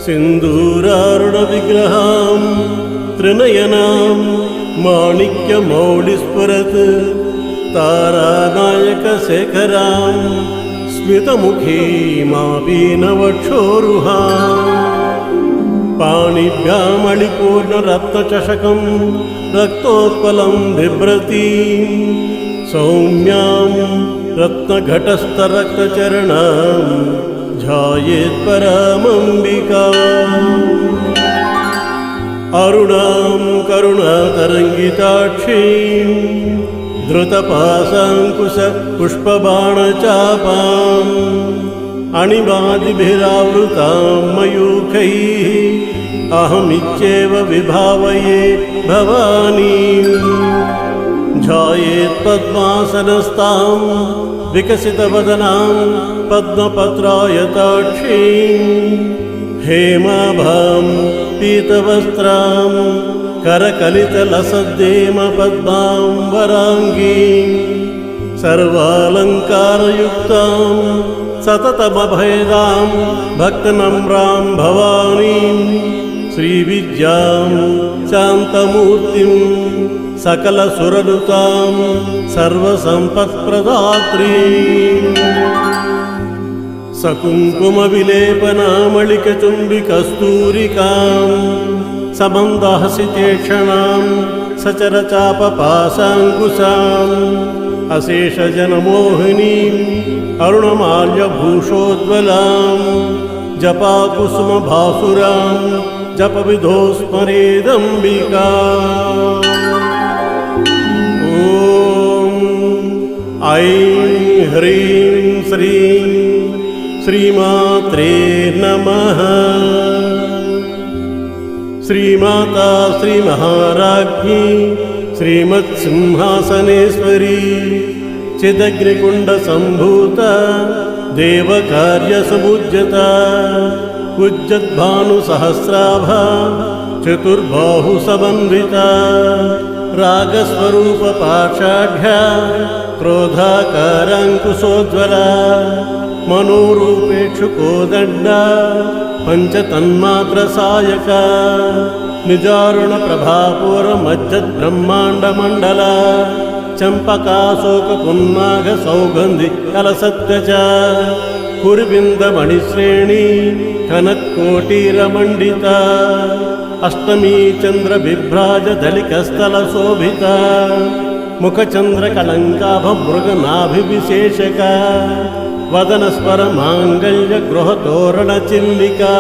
सिन्दूरारुणविग्रहां त्रिनयनां माणिक्यमौलिस्फुरत् तारानायकशेखरां स्मितमुखीमापीनवक्षोरुहां पाणिभ्यामणिपूर्णरत्नचषकं रक्तोत्पलं बिभ्रतीं सौम्यां रत्नघटस्थरक्तचरणां ध्यायेत्परामम्बिका अरुणां करुणातरङ्गिताक्षीं धृतपाशाङ्कुशपुष्पबाणचापाम् अणिमादिभिरावृतां मयूखैः अहमित्येव विभावये भवानीं ध्यायेत्पद्मासनस्तां विकसितवदनां पद्मपत्रायताक्षीं हेमाभां पीतवस्त्रां करकलितलसद्देमपद्मां वराङ्गीं सर्वालङ्कारयुक्तां सततमभयदां भक्तनम्रां भवानीं श्रीविद्यां शान्तमूर्तिं सकलसुरनुतां सर्वसम्पत्प्रदात्रीं सकुङ्कुमविलेपनामलिकचुम्बिकस्तूरिकां समन्दहसितेक्षणां सचरचापपाशाङ्कुशाम् अशेषजनमोहिनीं अरुणमाल्यभूषोज्ज्वलां जपाकुसुमभासुरां जपविधो स्मरेदम्बिका ॐ ऐं ह्रीं श्रीं श्रीमात्रे नमः। श्रीमाता श्रीमहाराज्ञी श्रीमत्सिंहासनेश्वरी चिदग्निकुण्डसम्भूता देवकार्यसमुज्यता कुज्जद्भानुसहस्राभा चतुर्बाहुसमन्विता रागस्वरूपपाषाढ्या क्रोधाकाराङ्कुशोज्ज्वला मनोरूपेक्षुकोदण्डा पञ्चतन्मात्रसायका निजारुणप्रभापूरमज्जद्ब्रह्माण्डमण्डला चम्पकाशोकपुन्नागसौगन्धि कलसत्कचा कुर्विन्दमणिश्रेणी कनत्कोटीरमण्डिता अष्टमी चन्द्रबिभ्राजदलिकस्थलशोभिता मुखचन्द्रकलङ्काभमृगनाभिविशेषका वदनस्वरमाङ्गल्यगृहतोरणचिल्लिका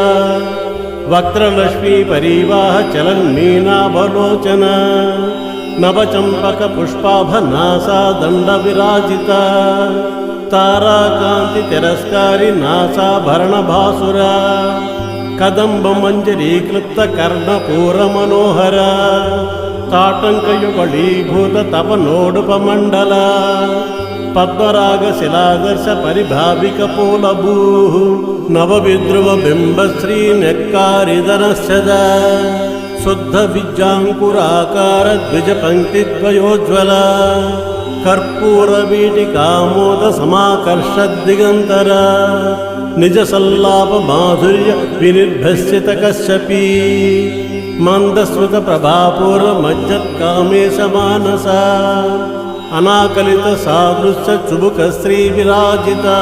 वक्त्रलक्ष्मीपरीवाह चलन्मीनाभलोचना नवचम्पकपुष्पाभनासा दण्डविराजिता ताराकान्तितिरस्कारी नासाभरणभासुरा कदम्बमञ्जरीक्लुप्तकर्णपूरमनोहरा ताटङ्कयुगलीभूततपनोडुपमण्डला पद्मरागशिलादर्शपरिभाविकपोलभूः नवविद्रुवबिम्बश्रीन्यक्कारिदनश्चदा शुद्धविद्याङ्कुराकारद्विजपङ्क्तिद्वयोज्ज्वला कर्पूरवीटिकामोदसमाकर्षद्दिगन्तरा निजसल्लापमाधुर्यविनिर्भस्यतकश्यपी मन्दस्मृतप्रभापूर्वमज्जत्कामेशमानसा अनाकलितसादृश्यचुबुकश्रीविराजिता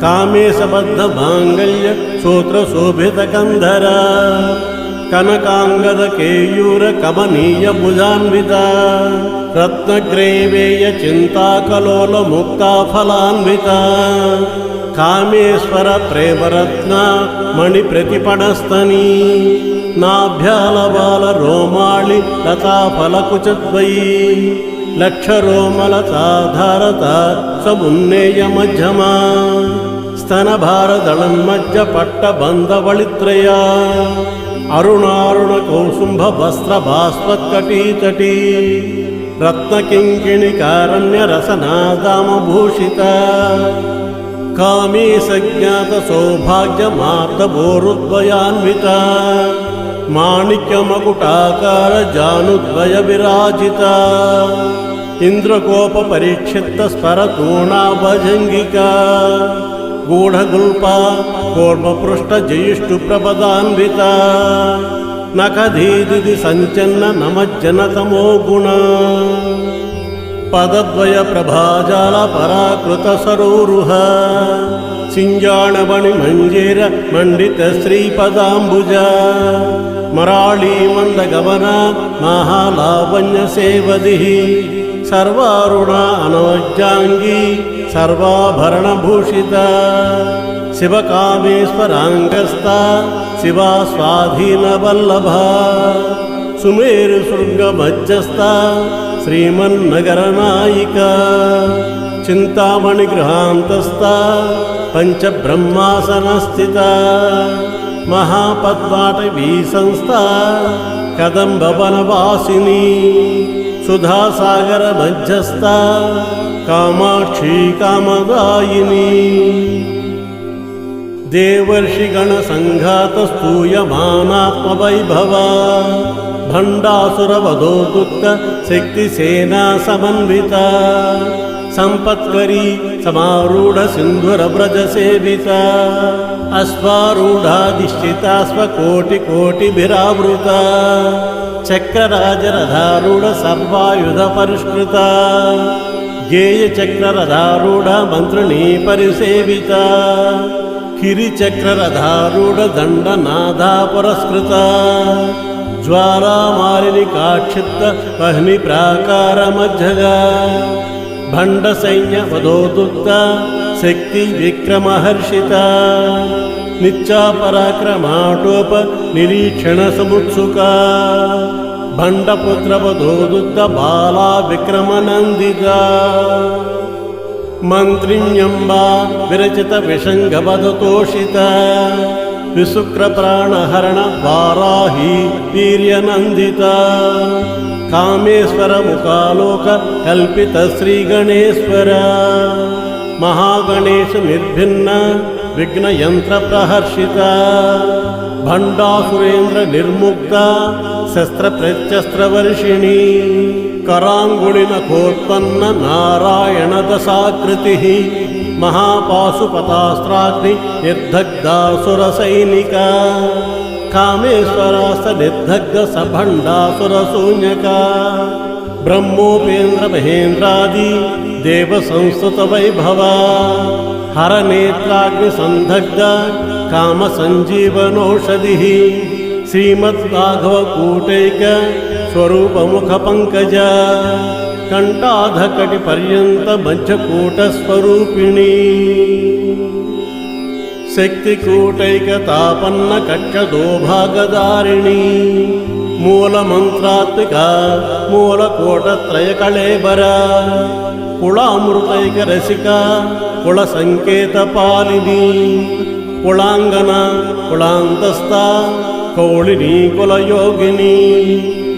कामेशबद्धमाङ्गल्य श्रोत्रशोभितकन्धरा कनकाङ्गदकेयूरकमनीयभुजान्विता रत्नग्रैवेयचिन्ताकलोलमुक्ताफलान्विता कामेश्वर प्रेमरत्ना मणिप्रतिपणस्तनी नाभ्यालबालरोमाळि लताफलकुचद्वयी लक्षरोमलताधारता समुन्नेयमध्यमा स्तनभारदळन्मज्जपट्टबन्धवळित्रया अरुणारुणकौसुम्भवस्त्रभास्वत्कटीतटी रत्नकिङ्किणिकारण्यरसनादामभूषिता कामी सज्ञातसौभाग्यमार्दभोरुद्वयान्विता माणिक्यमकुटाकारजानुद्वयविराजिता इन्द्रकोपपरीक्षिप्तस्फरतूणाभजङ्गिका गूढगुल्पा కూర్మపృష్టజయిష్ఠుప్రపదాన్విత నఖధీదిది సంచన్న నమజ్జనతమో గుణ పదద్వయ ప్రభాజాల పరాకృత సరోరుహ సింజాణమణి మంజేర మండిత శ్రీపదాంబుజ మరాళీ మందగమన మహాలావణ్య సేవది సర్వారుణ అనవజ్జాంగీ సర్వాభరణభూషిత శివకామేశ్వరాంగస్థ శివా స్వాధీనవల్లభ సుమేరు శృంగమధ్యస్థ శ్రీమన్నగరనాయిక చింతామణి గృహాంతస్థ పంచబ్రహ్మాసనస్థిత మహాపద్మాటవీ సంస్థ కదంబవనవాసిని సుధాసాగర మధ్యస్థ కామాక్షి కామదాయిని దేవర్షిగణ సంఘాత స్తూయమానాత్మవైభవ భండాసురవధోదుక్త శక్తిసేనా సమన్విత సంపత్కరీ సమారూఢ సింధుర వ్రజ సేవిత అశ్వారూఢాధిష్ఠితాశ్వకోటికోటిభిరావృత చక్రరాజరథారూఢ సర్వాయుధ పరిష్కృత గేయ చక్రరథారూఢ మంత్రిణీ పరిసేవిత కిరిచక్రరథారూఢ దండనాథా పురస్కృత జ్వాలామాలిని కాక్షిప్త వహ్ని ప్రాకార మధ్యగా భండ సైన్య వధోదుక్త శక్తి విక్రమహర్షిత నిత్యా పరాక్రమాటోప నిరీక్షణ సముత్సుక భండపుత్ర వధోదుక్త బాలా విక్రమనందిత మంత్రిణ్యంబా విరచిత విషంగవధతోషిత విశుక్ర ప్రాణహరణ వారాహి వీర్యనందిత కామేశ్వర ముఖాలోక కల్పిత శ్రీ గణేశ్వర మహాగణేశ నిర్భిన్న విఘ్నయంత్ర ప్రహర్షిత భండాసురేంద్ర నిర్ముక్త శస్త్ర ప్రత్యస్త్రవర్షిణి కరాంగుళిన కోత్పన్న నారాయణ దశాకృతి మహాపాశుపతాస్త్రాగ్ని నిర్దగ్ధాసుర సైనిక కామేశ్వరాస్త నిర్దగ్ధ సభండాసుర శూన్యక బ్రహ్మోపేంద్ర మహేంద్రాది దేవ సంస్థుత వైభవ హర నేత్రాగ్ని సందగ్ధ కామ సంజీవనౌషధి శ్రీమద్రాఘవ కూటైక స్వరూపముఖ పంకజ కంఠాధకటి పర్యంత మధ్యకూట స్వరూపిణి శక్తికూటైక తాపన్న కక్షదోభాగదారిణి మూలమంత్రాత్మిక మూలకోటత్రయ కళేబర కుళామృతైక రసిక కుళ సంకేత పాలిని కుళాంగన కుళాంతస్థ కౌళిని కులయోగిని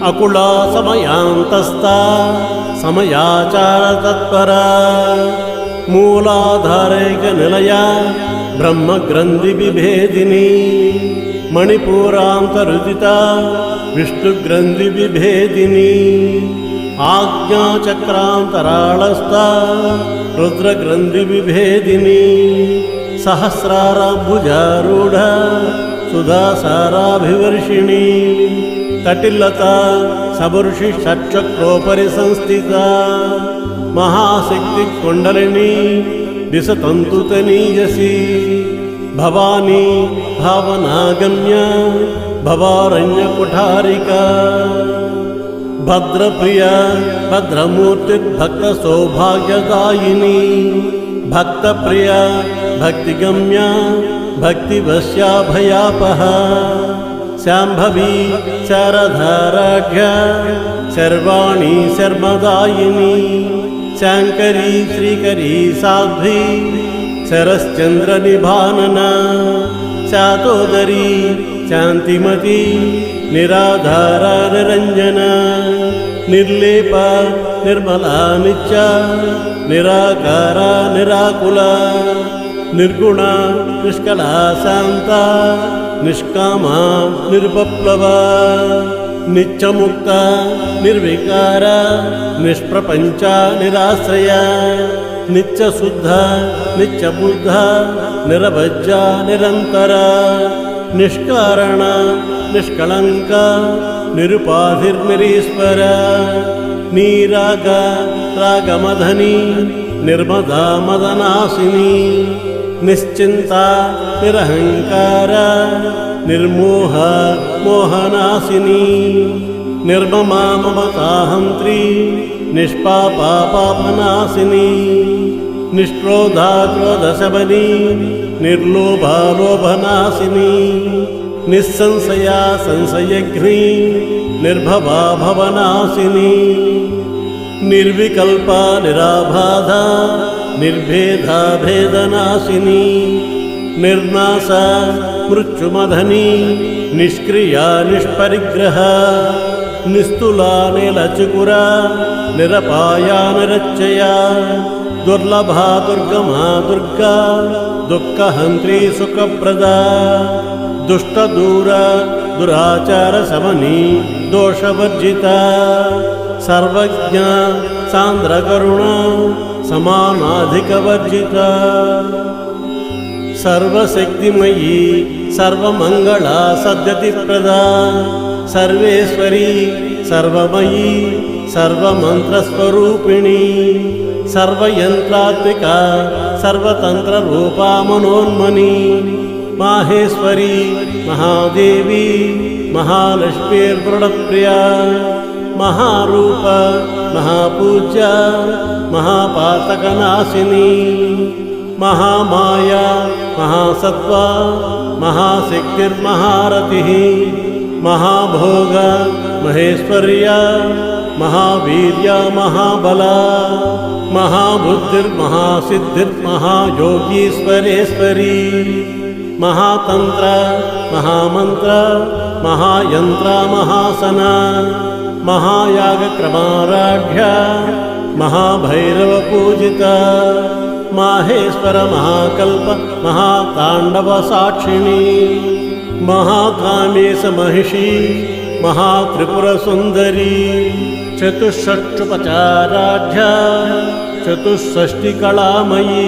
అకుళా సమయాంతస్థ సమయాచార తత్పర మూలాధారైక నిలయ బ్రహ్మగ్రంథి విభేదిని మణిపూరాంతరుదిత విష్ణుగ్రంథి విభేదిని ఆజ్ఞాచక్రాంతరాళస్థ రుద్రగ్రంథి విభేదిని సహస్రారాభుజారూఢ సుధాసారాభివర్షిణి తటిల్లత సబర్షి షట్చక్రోపరి సంస్థిత మహాశక్తి కుండలిని దిశతంతుతనీయసి భవానీ భావనాగమ్య భవారణ్య కుఠారిక భద్రప్రియ భద్రమూర్తి భక్త సౌభాగ్యదాయిని భక్తప్రియ భక్తిగమ్య భక్తివశ్యాభయాపహ శాంభవి శారదారాఢ్య శర్వాణి శర్మదాయిని శాంకరీ శ్రీకరీ సాధ్వి శరశ్చంద్ర నిభానన శాతోదరీ శాంతిమతి నిరాధార నిరంజన నిర్లేప నిర్మలా నిత్య నిరాకార నిరాకుల నిర్గుణ నిష్కళ శాంత నిష్కామ నిర్బప్లవ నిత్యముక్త నిర్వికార నిష్ప్రపంచ నిరాశ్రయ नित्यशुद्ध नित्यबुद्ध निरवज्य निरंतर निष्कारण निष्कलंक निरुपाधिर्निरीश्वर नीराग रागमदनी निर्मदा मदनासिनी निश्चिंता निरहंकार निर्मोह मोहनासिनी निर्ममा ममताहंत्री निष्पापा पापनासिनी निष्क्रोधा क्रोधशबनी निर्लोभा लोभनासिनी निस्संशया संशयघ्नी निर्भवा भवनासिनी निर्विकल्पा निराबाधा निर्भेदा भेदनाशिनी निर्नाशा मृत्युमधनी निष्क्रिया निष्परिग्रह निस्तुला नीलचुकुरा निरपाया निरच्चया दुर्लभा दुर्गमा दुर्गा दुःखहन्त्री सुखप्रदा दुष्टदूर दुराचार समनी दोषवर्जिता सर्वज्ञ सान्द्रकरुणा समानाधिकवर्जिता सर्वशक्तिमयी सर्वमंगला सद्गतिप्रदा सर्वेश्वरी सर्वमयी सर्वमन्त्रस्वरूपिणी सर्वयन्त्रात्मिका सर्वतन्त्ररूपा मनोन्मनी माहेश्वरी महादेवी महालक्ष्मीर्वृणप्रिया महारूप महापूज्या महापातकनाशिनी महामाया महासत्त्वा महाशक्तिर्महारतिः महाभोग महेश्वर्या महावीर्या महाबला महाबुद्धिर्महासिद्धिर्महायोगीश्वरेश्वरी महातंत्र महामंत्र महायंत्र महासना महायागक्रमाराढ्या महाभैरवपूजिता माहेश्वर महाकल्प महाताण्डवसाक्षिणी महाकामेश महिषी महात्रिपुरसुन्दरी चतुष्षष्टुपचाराढ्या चतुष्षष्टिकलामयी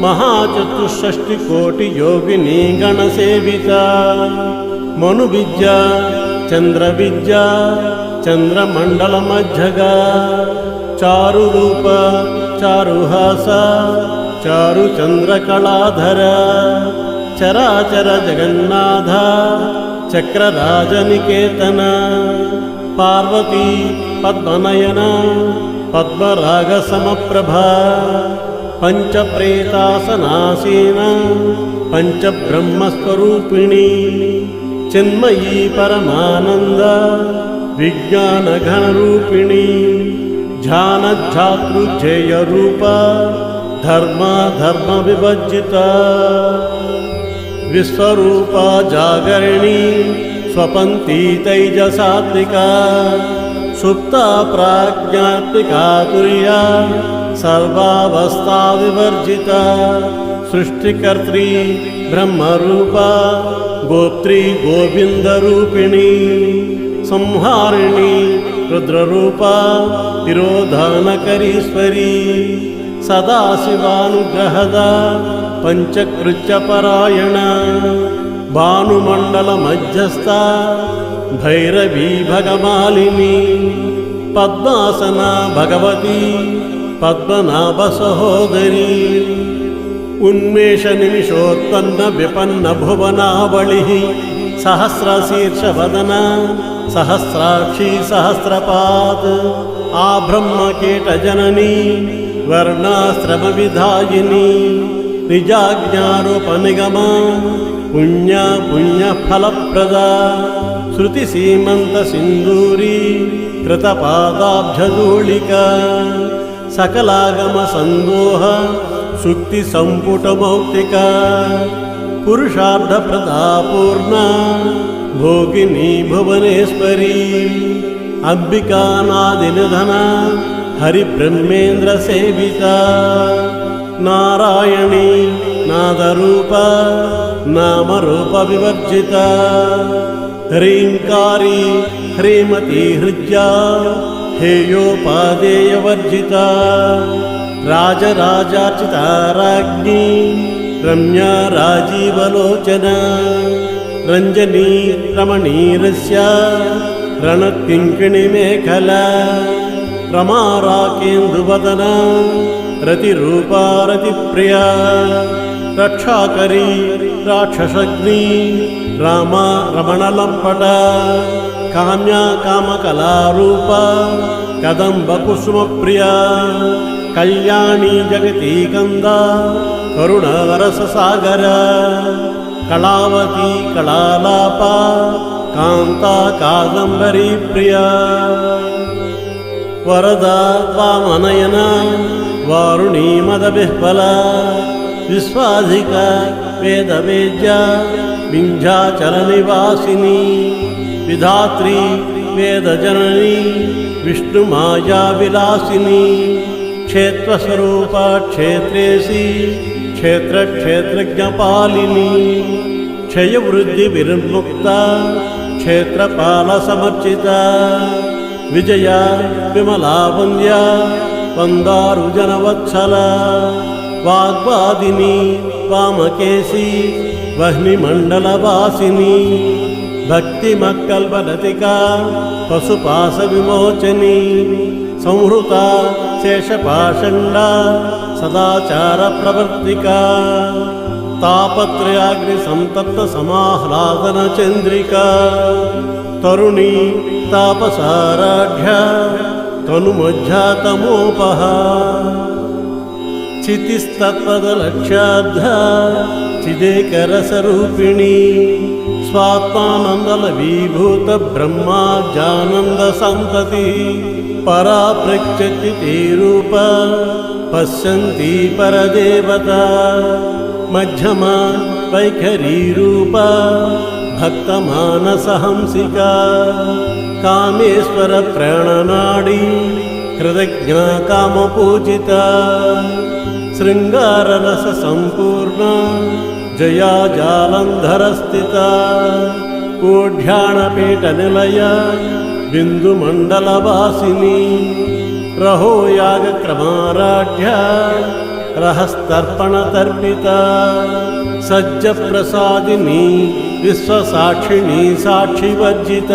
महाचतुष्षष्टिकोटियोगिनी गणसेविता मनुविद्या चंद्रविद्या चंद्रमंडलमध्यगा चारुरूप चारुहास चारुचंद्रकलाधर चराचर जगन्नाथ चक्रराजनिकेतन पार्वती पद्मनयना पद्मरागसमप्रभा पंचप्रेतासनासीना पंचब्रह्मस्वरूपिणी चिन्मयी परमानंद विज्ञानघनरूपिणी ध्यानध्यातृज्येयरूपा धर्मविभजिता विश्वरूपा जागरिणी स्वपन्ती तैजसात्मिका सुप्ता प्राज्ञात्मिका तुर्या सर्वावस्था विवर्जिता सृष्टिकर्त्री ब्रह्मरूपा गोत्री गोविंदरूपिणी संहारिणी रुद्ररूपा तिरोधानकरीश्वरी सदाशिवानुग्रहदा पंचकृत्यपरायणा भानुमण्डलमध्यस्था भैरवी भगमालिनी पद्मासना भगवती पद्मनाभसहोदरी उन्मेषनिमिषोत्पन्न विपन्न भुवनावलिः सहस्रशीर्षवदना सहस्राक्षी सहस्रपाद आब्रह्मकीटजननी वर्णाश्रमविधायिनी निजाज्ञारोपनिगमा पुण्यफलप्रदा श्रुतिसीमन्तसिन्दूरी कृतपादाब्जधूलिका सकलागमसन्दोह सुक्तिसम्पुटमौक्तिका पुरुषार्थप्रदा पूर्णा भोगिनी भुवनेश्वरी अंबिकानादिनिधना हरिब्रह्मेन्द्र सेविता नारायणी नादरूपा नामरूप विवर्जिता ह्रींकारी ह्रीमती हृज्या हेयोपादेयवर्जिता రాజరాజార్చితారాజ్ఞి రమ్యా రాజీవలోచనా రంజనీ రమణీరస్య రణకింకిణి మేఖలా రమారాకేందువదన రతిరూపా రతిప్రియా రక్షాకరీ రాక్షసగ్ని రామా రమణలంపట కామ్యా కామకళారూప కదంబ కుసుమప్రియా కళ్యాణీ జగతీ కంద కరుణారససాగర కళావతి కళాలాప కాంతా కాదంబరీ ప్రియా వరదా వామనయన వారుణీ మదవిహ్వల విశ్వాధిక వేదవేద్య వింధ్యాచల నివాసిని విధాత్రి వేదజనని విష్ణుమాయా విలాసిని క్షేత్రస్వరూప క్షేత్రేసి క్షేత్రక్షేత్రజ్ఞపాలిని క్షయవృద్ధి విర్ముక్త క్షేత్రపాల సమర్చిత విజయ విమలావంద్య వందారుజనవత్సల వాగ్వాదిని వామకేశి వహ్నిమండలవాసిని భక్తిమక్కల్పలతికా పశుపాస విమోచని సంహృత శేషపాషండ సదాచార ప్రవర్తికా తాపత్రయాగ్ని సంతప్త సమాహ్లాదన చంద్రికా తరుణీ తాపసారాఢ్య తనుమధ్యాతమోపహ చితిస్తత్పదలక్ష్యార్థ చిదేకరసరూపిణి స్వాత్మానందల విభూత బ్రహ్మాజానంద సంతతి పరా ప్రత్యక్తి రూప పశ్యంతి పరదేవత మధ్యమ వైఖరీ రూప భక్తమానసహంసిక కామేశ్వర ప్రాణనాడి కృతజ్ఞా కామపూజిత శృంగారరస సంపూర్ణ జయా జాలంధరస్థిత కోఢ్యాణపీఠ నిలయ బిందుమండలవాసిని రహోయాగక్రమారాఢ్య రహస్తర్పణతర్పిత సజ్జప్రసాదిని విశ్వసాక్షిణీ సాక్షివర్జిత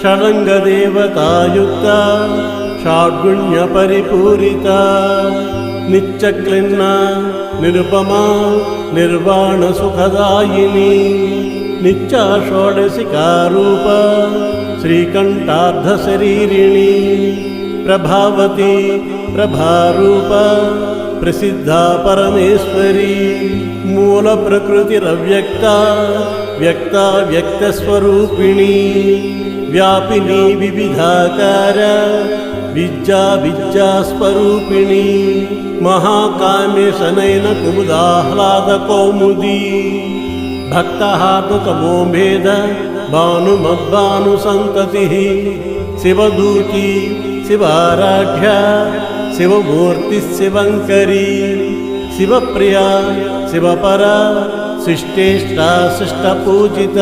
షడంగదేవతాయుక్త షాడ్గుణ్యపరిపూరిత నిత్యక్లిన్న నిరుపమా నిర్వాణ సుఖదాయిని నిత్యా షోడశికారూప శ్రీకంఠార్ధ శరీరిణి ప్రభావతి ప్రభారూప ప్రసిద్ధా పరమేశ్వరి మూల ప్రకృతిరవ్యక్త వ్యక్త వ్యక్తస్వరూపిణి వ్యాపిని వివిధాకార విద్యా విద్యాస్వరూపిణి మహాకామేశనైన కుముదాహ్లాద కౌముది భక్తహార్దుకమోభేద భానుమద్భాను సంతతి శివదూతి శివారాఢ్య శివమూర్తి శివంకరీ శివప్రియా శివపర శిష్టేష్టా శిష్టపూజిత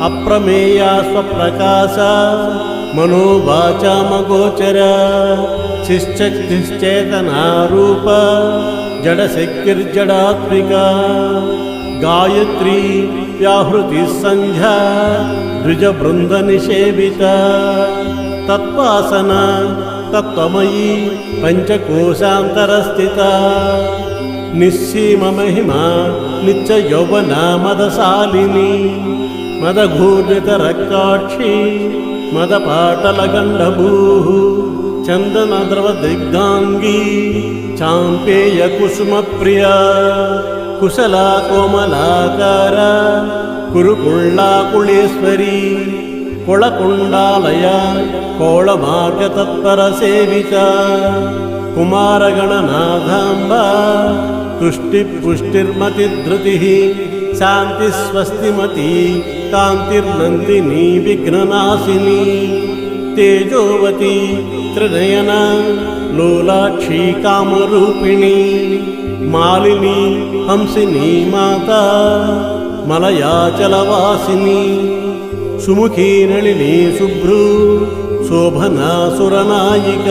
అప్రమేయా స్వప్రకాశ మనోవాచామగోచర శిశ్చక్తిశ్చేతనారూప జడశక్తిర్జడాత్మిక గాయత్రీ వ్యాహృతి సంధ్యా ద్విజబృంద నిషేవిత తత్వాసన తత్వమయీ పంచకోశాంతరస్థిత నిస్సీమ మహిమా నిత్య యౌవన మదశాలిని మదఘూర్ణిత రక్తాక్షి మదపాటల గండభూ చందన ద్రవ దిగ్ధాంగీ చాంపేయ కుసుమ ప్రియా కుశలా కోమలాకార కురుకుళ్ళాకుళేశ్వరీ కుళకుండాలయ కోళమార్గ తత్పర సేవిత కుమారగణనాథాంబ తుష్టి పుష్టిర్మతిధృతి శాంతి స్వస్తిమతి కాంతిర్నందిని విఘ్ననాశిని తేజోవతి త్రినయన లోలాక్షి కామరూపిణి మాలిని హంసిని మాత మలయాచలవాసిని సుముఖీ నళిని శుభ్రు శోభనా సురనాయిక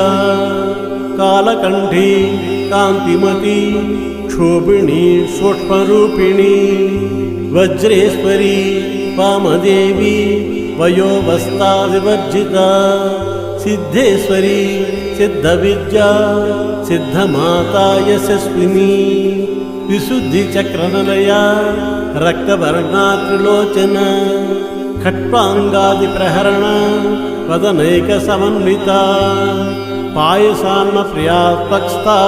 कालकण्ठी कान्तिमती क्षोभिणी सूक्ष्मरूपिणी वज्रेश्वरी वामदेवी वयोवस्था विवर्जिता सिद्धेश्वरी सिद्धविद्या सिद्धमाता यशस्विनी विशुद्धिचक्रनिलया रक्तवर्णा त्रिलोचना खट्वाङ्गादिप्रहरण वदनैकसमन्विता पायसान्नप्रिया त्वक्स्था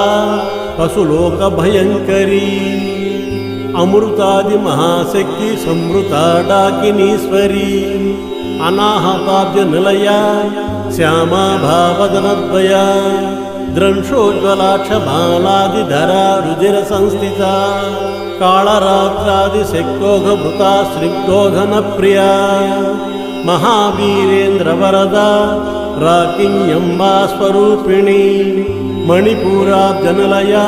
पशुलोकभयङ्करी अमृतादिमहाशक्ति संवृता डाकिनीश्वरी अनाहताब्जनिलया श्यामा भावदनद्वया द्रंशोज्ज्वलाक्षमालादिधरा रुधिरसंस्थिता कालरात्रादिशक्तोघभृता स्निग्धोधनप्रिया महावीरेन्द्रवरदा राकिन्यम्बा स्वरूपिणी मणिपूराब्जनिलया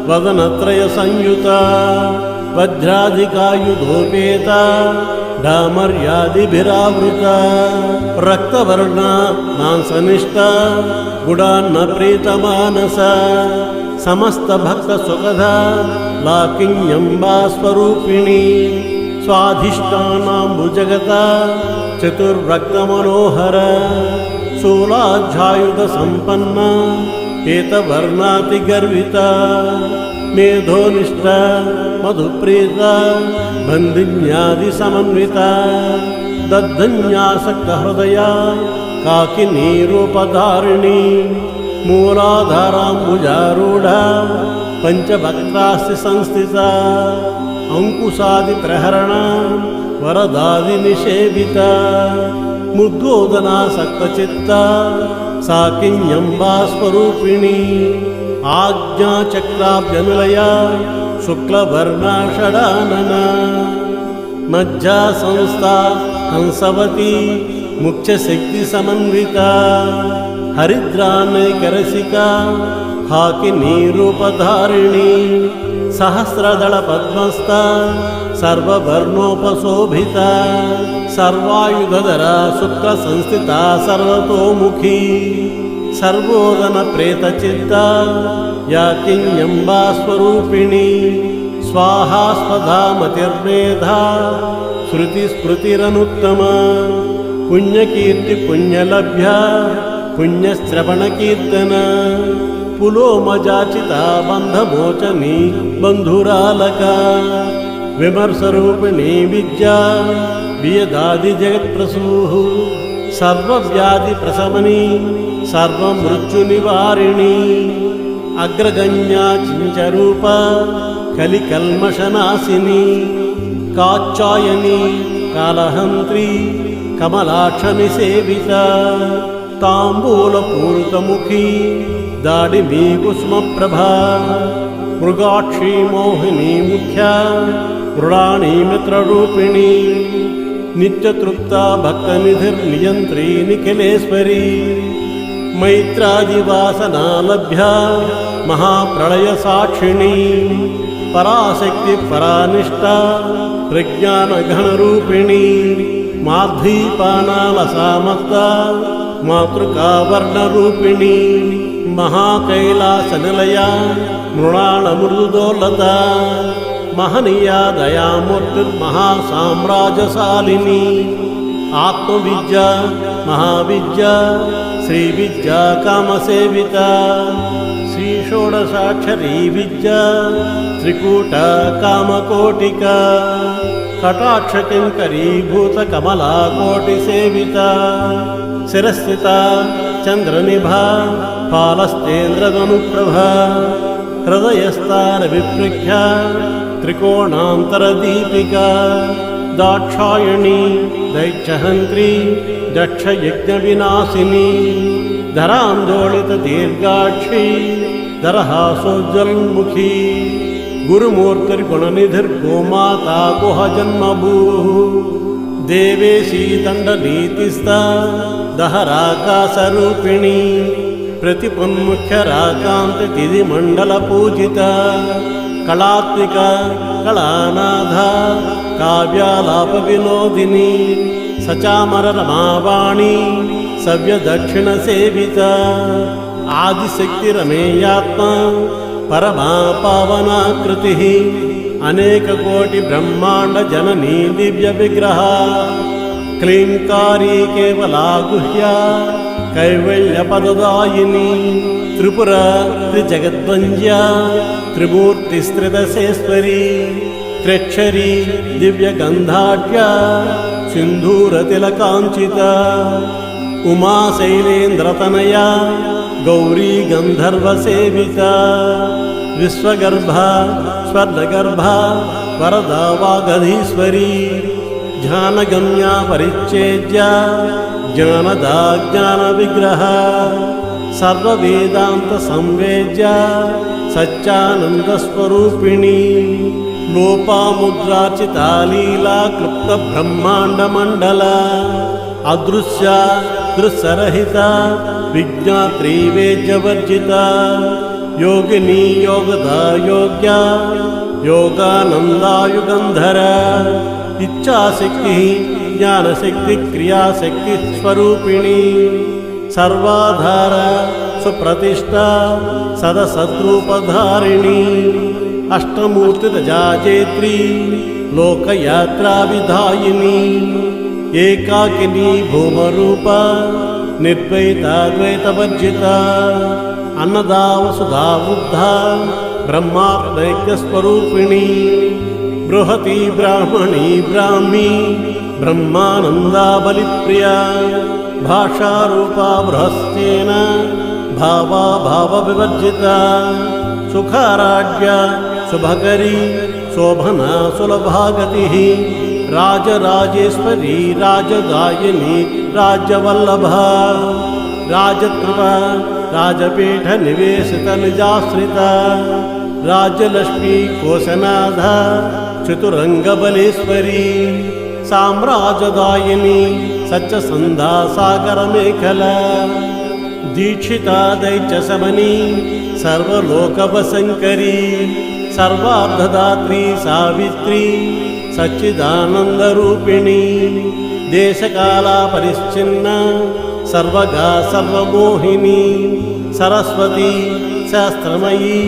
वदनत्रयसंयुता वज्राधिकायुधोपेता डामर्यादिभिरावृता रक्तवर्णा मांसनिष्ठा गुडान्नप्रीतमानसा समस्तभक्तसुखदा लाकिन्यम्बा स्वरूपिणी स्वाधिष्ठानाम्बुजगता चतुर्रक्तमनोहरा शूलाध्यायुधसम्पन्ना एतवर्णातिगर्विता मेधोनिष्ठा मधुप्रीता बन्दिन्यादिसमन्विता दद्धन्यासक्तहृदया काकिनीरूपधारिणी मूलाधाराम्बुजारूढा पञ्चभक्तास्ति संस्थिता अंकुशादिप्रहरणा वरदादिनिषेविता मुद्गोदनासक्तचित्ता साकिन्यम्बा स्वरूपिणी आज्ञाचक्राब्जनिलया शुक्लवर्णा षडानना मज्जा संस्था हंसवती मुख्यशक्तिसमन्विता हरिद्रानैकरसिका हाकिनीरूपधारिणी सहस्रदलपद्मस्था सर्ववर्णोपशोभिता सर्वायुधधरा शुक्लसंस्थिता सर्वतोमुखी सर्वोदनप्रेतचित्ता याकिन्यम्बा स्वरूपिणी स्वाहा स्वधा मतिर्मेधा श्रुतिस्मृतिरनुत्तमा पुण्यकीर्ति पुण्यलभ्या पुण्यश्रवणकीर्तना पुलोमजाचिता बन्धमोचनी बन्धुरालका विमर्शरूपिणी विद्या वियदादिजगत्प्रसूः सर्वव्याधिप्रशमनी सर्वमृत्युनिवारिणी अग्रगण्या चिञ्चरूपा कलिकल्मषनाशिनी काच्चायनी कालहन्त्री कमलाक्षनिसेविता ताम्बूलपूरितमुखी दाडिमी कुसुमप्रभा मृगाक्षी मोहिनी मुख्या मृडाणी मित्ररूपिणी नित्यतृप्ता भक्तनिधिर्नियन्त्री निखिलेश्वरी मैत्रादिवासनालभ्या महाप्रलयसाक्षिणी पराशक्ति परानिष्ठा प्रज्ञानघनरूपिणी माध्वीपानालसामत्ता मातृकावर्णरूपिणी महाकैलासनिलया मृणालमृदुदोलता महनीया दयामूर्तिर्महासाम्राजशालिनी आत्मविद्या महाविद्या श्रीविद्या कामसेविता श्रीषोडशाक्षरी विद्या त्रिकूटा कामकोटिका कटाक्षकिङ्करीभूतकमला कोटिसेविता शिरस्थिता चन्द्रनिभा फालस्तेन्द्रदनुप्रभा हृदयस्तारविपृख्या त्रिकोणान्तरदीपिका दाक्षायणी दैत्यहन्त्री दक्षयज्ञविनाशिनी धरान्दोलितदीर्घाक्षी दरहासोज्ज्वलन्मुखी गुरुमूर्तिर्गुणनिधिर्गोमाता गुहजन्मभूः देवेशी दण्डनीतिस्था दहराकाशरूपिणी प्रतिपुन्मुख्यराकान्तिथिमण्डलपूजिता कलात्मिका कलानाधा काव्यालापविनोदिनी सचामररमावाणी सव्यदक्षिणसेविता ఆదిశక్తిరమేయాత్మా పరమా పావనాకృతిః అనేకకోటి బ్రహ్మాండ జననీ దివ్య విగ్రహ క్లీంకారీ కేవలా గుహ్యా కైవల్యపదదాయిని త్రిపుర త్రిజగద్వంద్యా త్రిమూర్తిస్త్రిదశేశ్వరీ త్ర్యక్షరీ దివ్యగంధాఢ్యా సింధూరతిలకాంచిత ఉమాశైలేంద్రతనయా గౌరీ గంధర్వసేవిత విశ్వగర్భ స్వర్ణగర్భ వరదా వాగధీశ్వరీ ధ్యానగమ్యా పరిచ్ఛేద్య జ్ఞానదా జ్ఞాన విగ్రహ సర్వవేదాంత సంవేద్య సచ్చానంద స్వరూపిణి లోపాముద్రార్చితా లీలా క్లుప్త బ్రహ్మాండ మండల అదృశ్య దృశ్యరహిత విజ్ఞాత్రీ వేద్యవర్జిత యోగిని యోగదా యోగ్య యోగానందాయుగంధర ఇచ్ఛాశక్తి జ్ఞానశక్తి క్రియాశక్తి స్వరూపిణి సర్వాధార సుప్రతిష్ట సదసద్రూపధారిణి అష్టమూర్తిరజాజేత్రి లోకయాత్రా విధాయిని ఏకాకిని భూమరూప నిర్ద్వైతాద్వైతవర్జిత అన్నదా వసుధా బుద్ధ బ్రహ్మార్ధైక్యస్వరూపిణి బృహతి బ్రాహ్మణి బ్రాహ్మీ బ్రహ్మానందా బలిప్రియా భాషారూపా బృహస్సేన భావా భావ వివర్జిత సుఖారాజ్య శుభకరీ శోభనా సులభాగతి రాజరాజేశ్వరీ రాజదాయిని రాజ్యవల్లభ రాజకృప రాజపీఠ నివేశిత నిజాశ్రిత రాజ్యలక్ష్మీ కోశనాథ చతురంగబలేశ్వరీ సామ్రాజదాయిని సత్యసంధా సాగర మేఖల దీక్షితా దైత్యశమని సర్వలోకవశంకరీ సర్వార్ధదాత్రీ సావిత్రి సచ్చిదానందరూపిణి దేశకాలా పరిచ్ఛిన్న సర్వగా సర్వమోహిని సరస్వతి శాస్త్రమయీ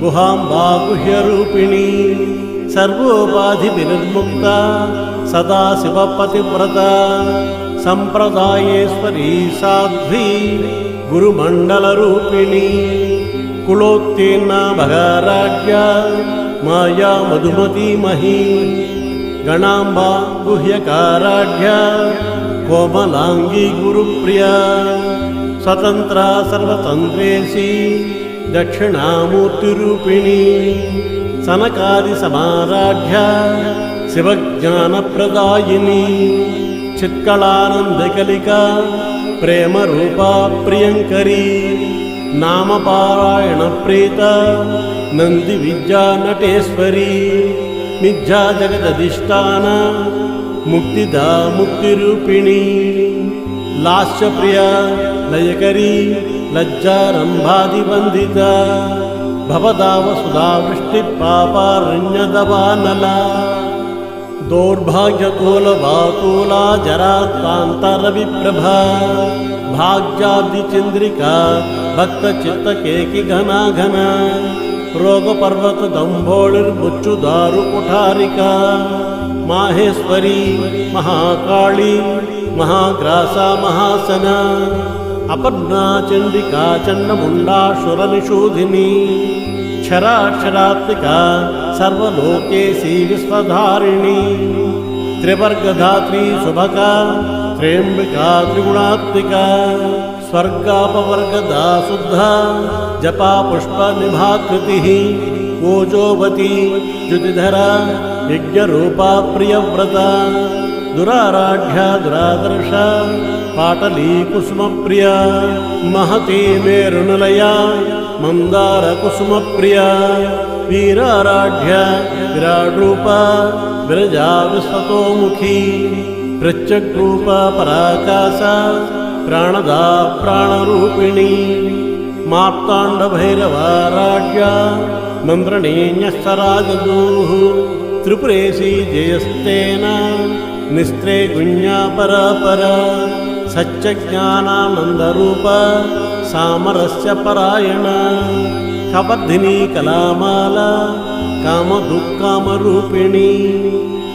గుహాంబా గుహ్యరూపిణి సర్వోపాధి వినిర్ముక్త సదాశివపతివ్రత సంప్రదాయేశ్వరీ సాధ్వీ గురుమండలరూపిణి కులోత్తీర్ణ భగారాజ్య మాయా మధుమతీ మహీ గణాంబా గుహ్యకారాఢ్య కోమలాంగీ గురుప్రియా స్వతంత్ర సర్వతంత్రేసి దక్షిణామూర్తిరూపిణి సనకాది సమారాఢ్య శివజ్ఞానప్రదాయిని చిత్కళానందకలిక ప్రేమరూపా ప్రియంకరీ నామపారాయణ ప్రీత నంది విద్యా నటేశ్వరీ మిథ్యా జగదధిష్టాన ముక్తిదా ముక్తిరూపిణి లాస్యప్రియ లయకరీ లజ్జారంభాదివందిత భవదావసుధా వృష్టి పాపారణ్యదవానల దౌర్భాగ్యకోలవాకోలా జరాత్తాంతరవిప్రభా భాగ్యాబ్దిచంద్రికా భక్తచిత్తకేకి ఘనాఘన రోగపర్వత దంభోళిర్ముచ్చుదారు కుఠారికా మాహేశ్వరీ మహాకాళీ మహాగ్రాసా మహాసన అపర్ణా చండికా చండముండాశురనిషూధిని క్షరాక్షరాత్మికా సర్వలోకేశీ విశ్వధారిణి త్రివర్గధాత్రీ శుభకా త్ర్యంబికా త్రిగుణాత్మికా స్వర్గాపవర్గదా శుద్ధ జపా పుష్ప నిభాకృతి ఓజోవతి జ్యుతిధర యజ్ఞరూపా ప్రియవ్రత దురారాఢ్య దురాదర్శ పాటలీ కుసుమప్రియ మహతీ మేరునిలయ మందార కుసుమప్రియ వీరారాఢ్య విరాడ్రూప విరజా విశ్వతోముఖీ ప్రత్యగ్రూప పరాకాశ ప్రాణదా ప్రాణరూపిణి మార్తాండ భైరవారాఢ్య మంత్రణీన్యస్తరాజదూః త్రిపురేశీ జయస్తేన నిస్త్రే గుణ్యా పరాపర సత్యజ్ఞానానందరూప సామరస్య పరాయణ కవర్ధిని కళామాల కామదుఃఖామరూపిణి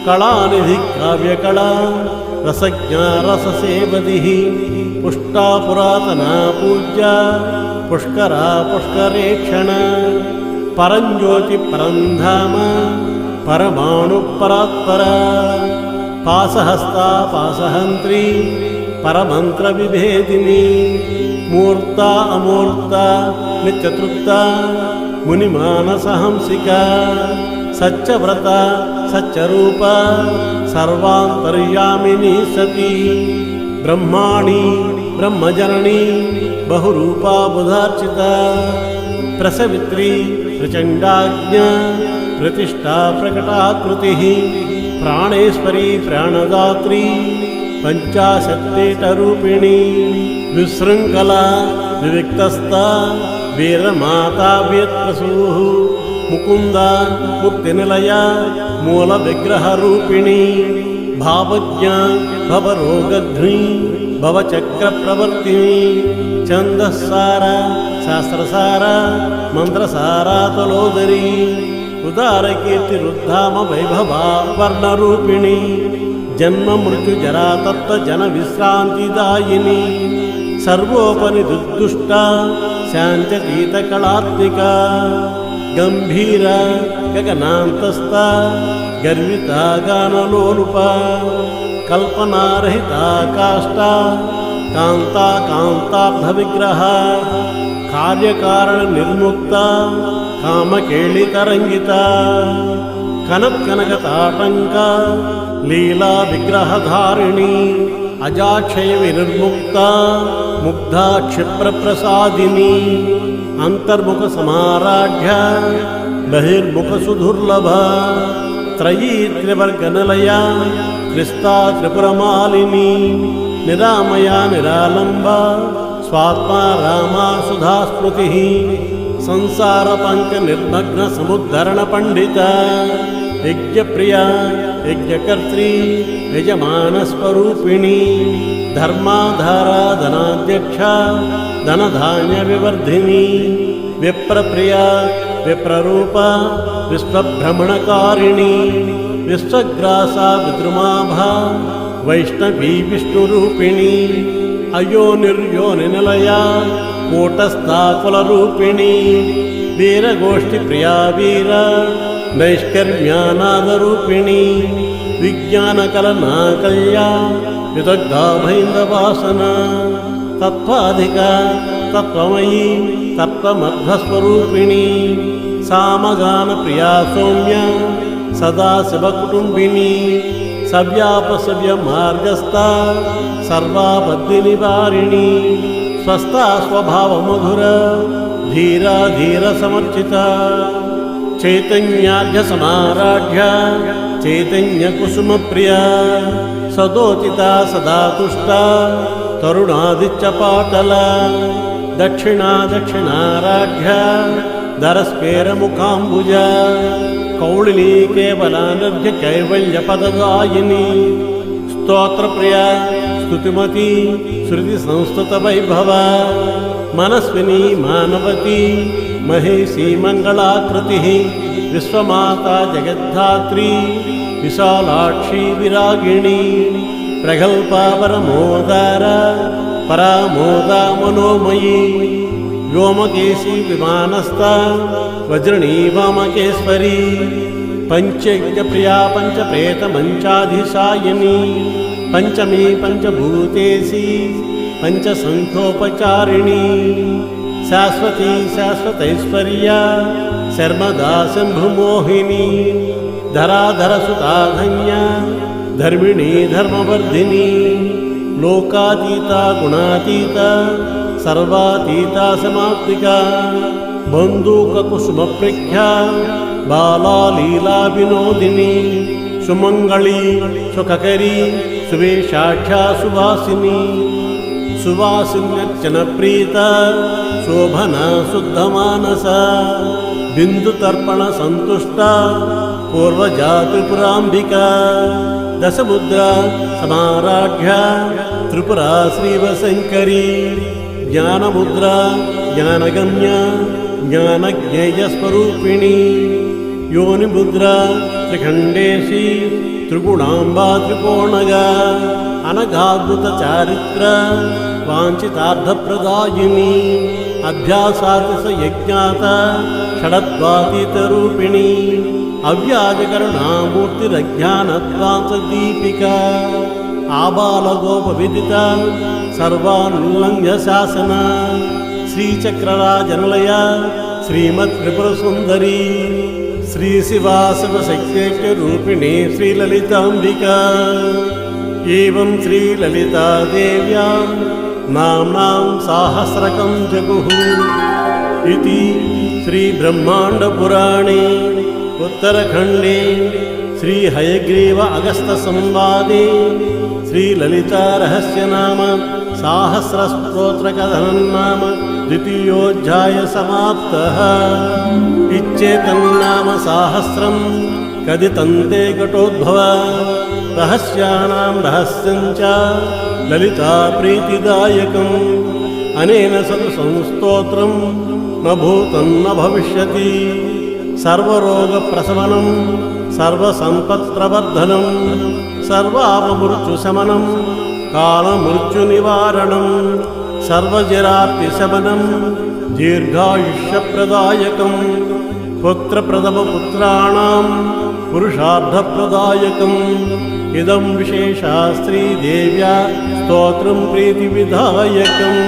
కళానిధి కావ్యకళా రసజ్ఞా రససేవది పుష్టా పురాతనా పూజ్య పుష్కరా పుష్కరేక్షణ పరంజ్యోతి పరంధామ పరమాణు పరాత్పర పాసహస్తా పాసహంత్రి పరమంత్ర విభేదిని మూర్త అమూర్త నిత్యతృప్త మునిమానసహంసిక సత్యవ్రత సత్యరూప సర్వాంతర్యామిని సతి బ్రహ్మాణి బ్రహ్మజనని బహురూపా బుధార్చిత ప్రసవిత్రి ప్రచండాజ్ఞ ప్రతిష్టా ప్రకటాకృతి ప్రాణేశ్వరి ప్రాణదాత్రి పంచాశత్పీఠరూపిణి విశృంఖల వివిక్తస్థ వీరమాతా వ్యత్రసూ ముకుంద ముక్తినిలయ మూల విగ్రహరూపిణి భావజ్ఞ భవరోగఘ్ని భవచక్ర ప్రవర్తిని ఛందస్సార శాస్త్రసార మంత్రసారాతలోదరి ఉదారకీర్తిరుద్ధామ వైభవా వర్ణరూపిణి జన్మ మృత్యు జరాతత్వ జన విశ్రాంతిదాయిని సర్వోపనిదుష్ట శాంతతీత కళాత్మిక గంభీర గగనాంతస్థ గర్విత గానలోలుప కల్పనారహిత కాష్ట కాంతా కాంతార్థ విగ్రహ కార్యకారణ నిర్ముక్త కామకేళితరంగిత కనత్కనకతాటంక లీలా విగ్రహధారిణి అజాక్షయ వినిర్ముక్త ముగ్ధా క్షిప్ర ప్రసాదిని అంతర్ముఖ సమారాఢ్య బహిర్ముఖ సుదుర్లభ త్రయీ త్రివర్గనలయ క్రిస్తా త్రిపురమాలిని నిరామయ నిరాలంబ స్వాత్మా రామా సుధా స్మృతి సంసార పంక నిర్మగ్న సముద్ధరణ పండిత యజ్ఞప్రియ యజ్ఞకర్త్రి యజమానస్వరూపిణి ధర్మాధారా ధనాధ్యక్ష ధనధాన్య వివర్ధిని విప్రప్రియ విప్రరూప విశ్వభ్రమణకారిణి విశ్వగ్రాసా విద్రుమాభా వైష్ణవీ విష్ణురూపిణి అయోనిర్యోనిలయ కూటస్థాకులరూపిణి వీరగోష్ఠి ప్రియా వీర నైష్కర్మ్యానాదరూపిణి విజ్ఞానకలనాకల్యా విదగ్ధా భైందవాసన తత్వాధిక తత్వమయీ తత్వమధ్వస్వరూపిణి సామగాన ప్రియా సౌమ్య సదాశివకుటుంబిని సవ్యాపసవ్య మార్గస్థ సర్వాబద్ధి నివారిణి స్వస్థ స్వభావ మధుర ధీరా ధీర సమర్చిత చైతన్యాఢ్య సమారాఢ్య చైతన్య కుసుమ ప్రియ సదోచిత సదా తుష్ట తరుణాదిత్య పాటల దక్షిణా దక్షిణారాఢ్య ధరస్ఫేర ముఖాంబుజ కౌళిని కేవలానర్ఘ్య కైవల్య పదగాయిని స్తోత్రప్రియ స్తుతిమతి శృతి సంస్థుత వైభవ మనస్విని మానవతి మహేషి మంగళాకృతి విశ్వమాత జగద్ధాత్రి విశాలాక్షి విరాగిణి ప్రగల్భ పరమోదార పరామోద మనోమయీ వ్యోమకేశీ విమానస్థ వజ్రణీ వామకేశ్వరీ పంచయజ్ఞ ప్రియా పంచప్రేత మంచాధిశాయిని పంచమీ పంచభూతేసి పంచసంఖ్యోపచారిణి శాశ్వతీ శాశ్వతైశ్వర్య శర్మదా శంభుమోహిని ధరాధర సుతాధన్య ధర్మిణీ ధర్మవర్ధిని లోకాతీత గుణాతీత సర్వాతీత సమాప్తిక బంధూక కుసుమ ప్రఖ్య బాలా లీలా వినోదిని సుమంగళి సుఖకరి సువేషాఢ్యా సువాసిని సువాసిన్యర్చన ప్రీత శోభన శుద్ధ మానస బిందు తర్పణ సంతుష్ట పూర్వజా త్రిపురాంబిక దశముద్ర సమారాఢ్య త్రిపురా శ్రీవశంకరీ ज्ञानमुद्रा ज्ञानगम्या ज्ञानज्ञेयस्वरूपिणी योनिमुद्रा त्रिखण्डेशी त्रिगुणाम्बा त्रिकोणगा अनघाद्भुतचारित्र वाञ्छितार्थप्रदायिनी अभ्यासातिशयज्ञात षडत्वातीतरूपिणी अव्याजकरुणामूर्तिरज्ञानत्वान्तदीपिका आबालगोपविदिता सर्वानुल्लङ्घ्य शासन श्रीचक्रराजनिलय श्रीमत्त्रिपुरसुन्दरी श्रीशिवाशिवशक्त्यरूपिणी श्रीललिताम्बिका एवं श्रीललितादेव्या नाम्नां साहस्रकं जगुः इति श्रीब्रह्माण्डपुराणे उत्तरखण्डे श्रीहयग्रीव अगस्त्यसंवादे श्रीललितारहस्यनाम साहस्रस्तोत्रकथनं नाम द्वितीयोऽध्यायः समाप्तः। इच्छेतन्नाम साहस्रं कदितन्ते घटोद्भव रहस्यानां रहस्यं च ललिता प्रीतिदायकम् अनेन सदसंस्तोत्रं न भूतं न भविष्यति सर्वरोगप्रशमनं सर्वसम्पत्प्रवर्धनं सर्वापमृत्युशमनं कालमृत्युनिवारणं सर्वजरार्तिशमनं दीर्घायुष्यप्रदायकं पुत्रप्रथमपुत्राणां पुरुषार्थप्रदायकम् इदं विशेषा श्रीदेव्या स्तोत्रं प्रीतिविधायकम्।